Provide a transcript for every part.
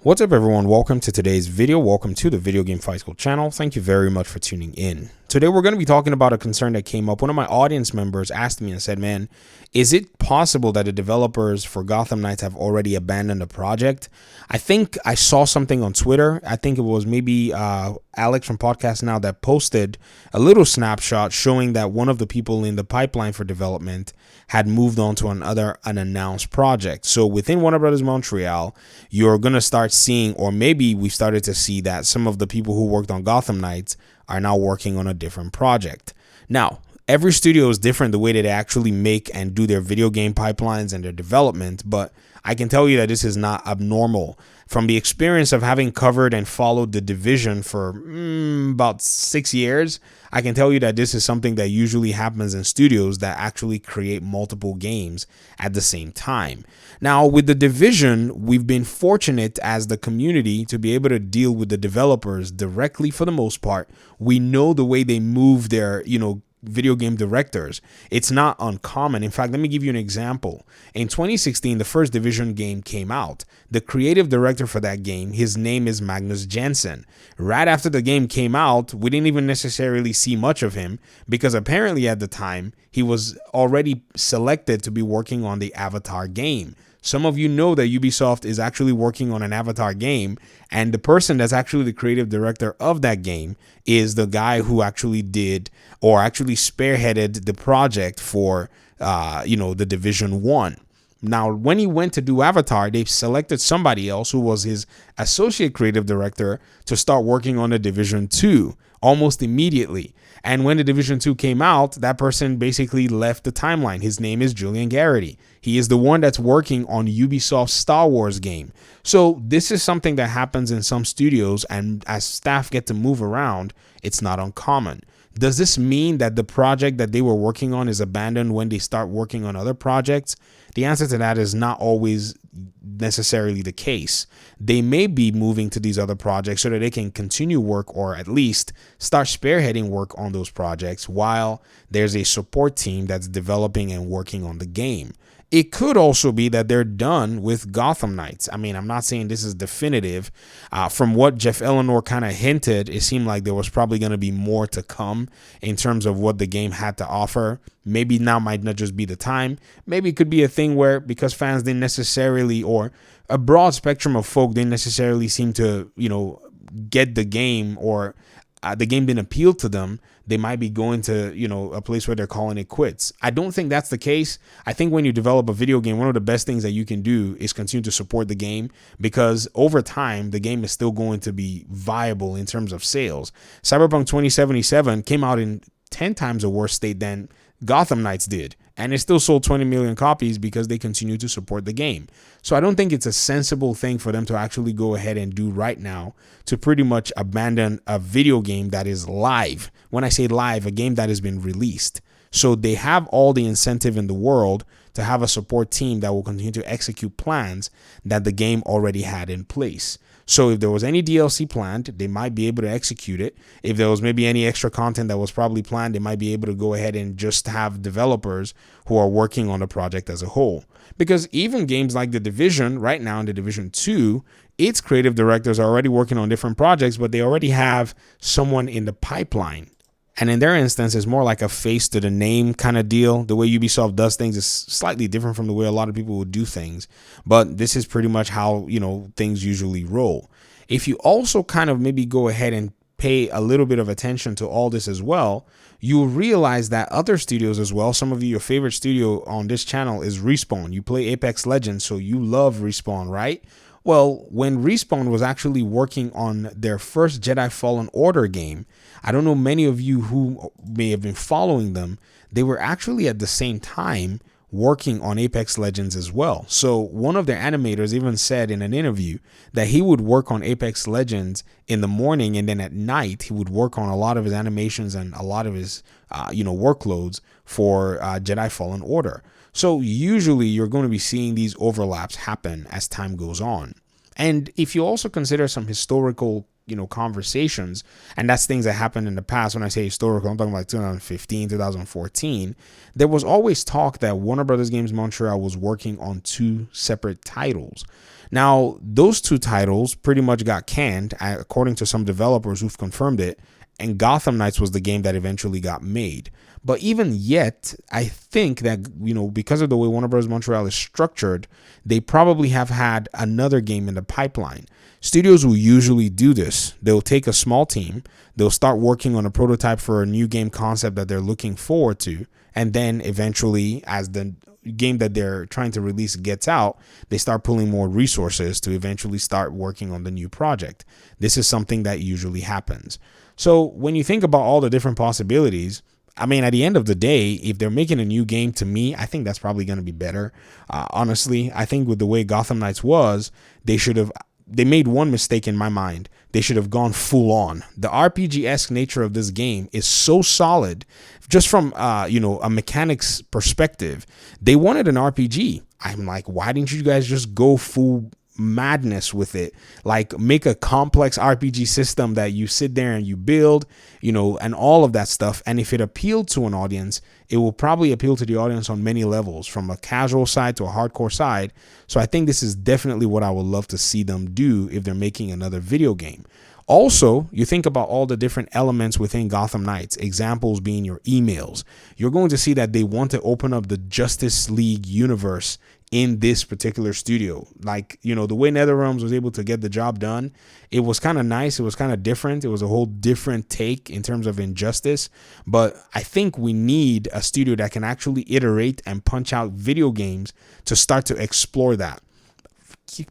What's up, everyone? Welcome to today's video. Welcome to the Video Game Fight School channel. Thank you very much for tuning in. Today, we're going to be talking about a concern that came up. One of my audience members asked me and said, man, is it possible that the developers for Gotham Knights have already abandoned the project? I think I saw something on Twitter. I think it was maybe Alex from Podcast Now that posted a little snapshot showing that one of the people in the pipeline for development had moved on to another unannounced project. So within Warner Brothers Montreal, you're going to start seeing, or maybe we've started to see, that some of the people who worked on Gotham Knights are now working on a different project. Now, every studio is different the way that they actually make and do their video game pipelines and their development, but I can tell you that this is not abnormal. From the experience of having covered and followed The Division for about 6 years, I can tell you that this is something that usually happens in studios that actually create multiple games at the same time. Now, with The Division, we've been fortunate as the community to be able to deal with the developers directly for the most part. We know the way they move their, video game directors. It's not uncommon. In fact, let me give you an example. In 2016, the first Division game came out. The creative director for that game, his name is Magnus Jensen. Right after the game came out, we didn't even necessarily see much of him because apparently at the time, he was already selected to be working on the Avatar game. Some of you know that Ubisoft is actually working on an Avatar game, and the person that's actually the creative director of that game is the guy who actually did, or actually spearheaded, the project for, the Division 1. Now, when he went to do Avatar, they selected somebody else who was his associate creative director to start working on the Division 2 almost immediately. And when the Division 2 came out, that person basically left the timeline. His name is Julian Garrity. He is the one that's working on Ubisoft's Star Wars game. So this is something that happens in some studios, and as staff get to move around, it's not uncommon. Does this mean that the project that they were working on is abandoned when they start working on other projects? The answer to that is not always necessarily the case. They may be moving to these other projects so that they can continue work, or at least start spearheading work on those projects while there's a support team that's developing and working on the game. It could also be that they're done with Gotham Knights. I mean, I'm not saying this is definitive. From what Jeff Eleanor kind of hinted, it seemed like there was probably going to be more to come in terms of what the game had to offer. Maybe now might not just be the time. Maybe it could be a thing where, because fans didn't necessarily, or a broad spectrum of folk didn't necessarily seem to, get the game, or the game didn't appeal to them, they might be going to, a place where they're calling it quits. I don't think that's the case. I think when you develop a video game, one of the best things that you can do is continue to support the game, because over time, the game is still going to be viable in terms of sales. Cyberpunk 2077 came out in 10 times a worse state than Gotham Knights did, and it still sold 20 million copies because they continue to support the game. So I don't think it's a sensible thing for them to actually go ahead and do right now, to pretty much abandon a video game that is live. When I say live, a game that has been released. So they have all the incentive in the world to have a support team that will continue to execute plans that the game already had in place. So if there was any DLC planned, they might be able to execute it. If there was maybe any extra content that was probably planned, they might be able to go ahead and just have developers who are working on the project as a whole. Because even games like The Division, right now in The Division 2, its creative directors are already working on different projects, but they already have someone in the pipeline. And in their instance, it's more like a face to the name kind of deal. The way Ubisoft does things is slightly different from the way a lot of people would do things. But this is pretty much how, things usually roll. If you also kind of maybe go ahead and pay a little bit of attention to all this as well, you'll realize that other studios as well, some of you, your favorite studio on this channel is Respawn. You play Apex Legends, so you love Respawn, right? Well, when Respawn was actually working on their first Jedi Fallen Order game, I don't know many of you who may have been following them, they were actually at the same time working on Apex Legends as well. So one of their animators even said in an interview that he would work on Apex Legends in the morning, and then at night he would work on a lot of his animations and a lot of his workloads for Jedi Fallen Order. So usually you're going to be seeing these overlaps happen as time goes on. And if you also consider some historical conversations, and that's things that happened in the past. When I say historical, I'm talking about 2015, 2014. There was always talk that Warner Brothers Games Montreal was working on two separate titles. Now, those two titles pretty much got canned, according to some developers who've confirmed it, and Gotham Knights was the game that eventually got made. But even yet, I think that, because of the way Warner Bros. Montreal is structured, they probably have had another game in the pipeline. Studios will usually do this. They'll take a small team, they'll start working on a prototype for a new game concept that they're looking forward to, and then eventually, as the game that they're trying to release gets out, they start pulling more resources to eventually start working on the new project. This is something that usually happens. So when you think about all the different possibilities, I mean, at the end of the day, if they're making a new game, to me, I think that's probably going to be better. Honestly, I think with the way Gotham Knights was, they made one mistake in my mind. They should have gone full on. The RPG-esque nature of this game is so solid, just from a mechanics perspective. They wanted an RPG. I'm like, why didn't you guys just go full madness with it? Like, make a complex RPG system that you sit there and you build, and all of that stuff. And if it appealed to an audience, it will probably appeal to the audience on many levels, from a casual side to a hardcore side. So I think this is definitely what I would love to see them do if they're making another video game. Also, you think about all the different elements within Gotham Knights, examples being your emails. You're going to see that they want to open up the Justice League universe in this particular studio. Like, the way NetherRealms was able to get the job done, it was kind of nice. It was kind of different. It was a whole different take in terms of Injustice. But I think we need a studio that can actually iterate and punch out video games to start to explore that.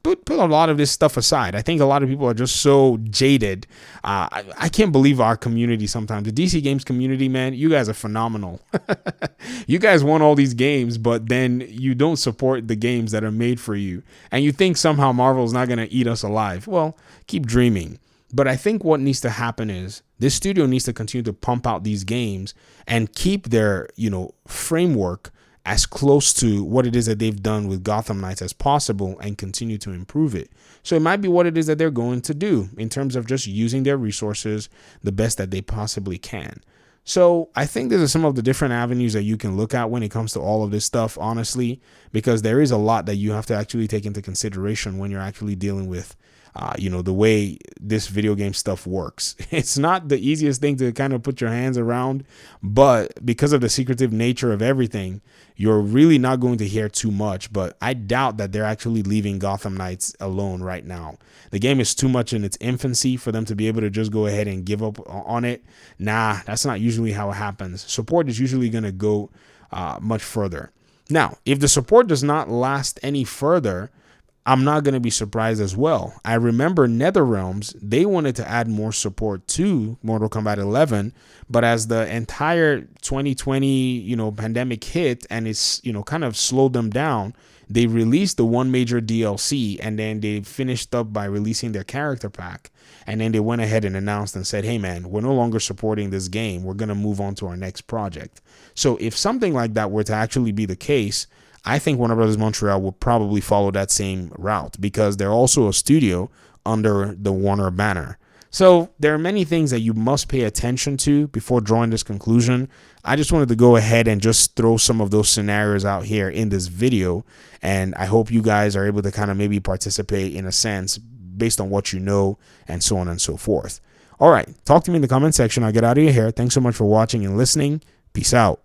Put a lot of this stuff aside. I think a lot of people are just so jaded. I can't believe our community sometimes. The DC Games community, man, you guys are phenomenal. You guys want all these games, but then you don't support the games that are made for you. And you think somehow Marvel's not going to eat us alive. Well, keep dreaming. But I think what needs to happen is this studio needs to continue to pump out these games and keep their, framework as close to what it is that they've done with Gotham Knights as possible, and continue to improve it. So it might be what it is that they're going to do in terms of just using their resources the best that they possibly can. So I think these are some of the different avenues that you can look at when it comes to all of this stuff, honestly, because there is a lot that you have to actually take into consideration when you're actually dealing with the way this video game stuff works. It's not the easiest thing to kind of put your hands around, but because of the secretive nature of everything, you're really not going to hear too much. But I doubt that they're actually leaving Gotham Knights alone right now. The game is too much in its infancy for them to be able to just go ahead and give up on it. Nah, that's not usually how it happens. Support is usually going to go much further. Now, if the support does not last any further, I'm not going to be surprised as well. I remember NetherRealms, they wanted to add more support to Mortal Kombat 11, but as the entire 2020, pandemic hit and it's, kind of slowed them down, they released the one major DLC, and then they finished up by releasing their character pack. And then they went ahead and announced and said, hey man, we're no longer supporting this game. We're going to move on to our next project. So if something like that were to actually be the case, I think Warner Bros. Montreal will probably follow that same route, because they're also a studio under the Warner banner. So there are many things that you must pay attention to before drawing this conclusion. I just wanted to go ahead and just throw some of those scenarios out here in this video, and I hope you guys are able to kind of maybe participate in a sense based on what you know, and so on and so forth. All right, talk to me in the comment section. I'll get out of your hair. Thanks so much for watching and listening. Peace out.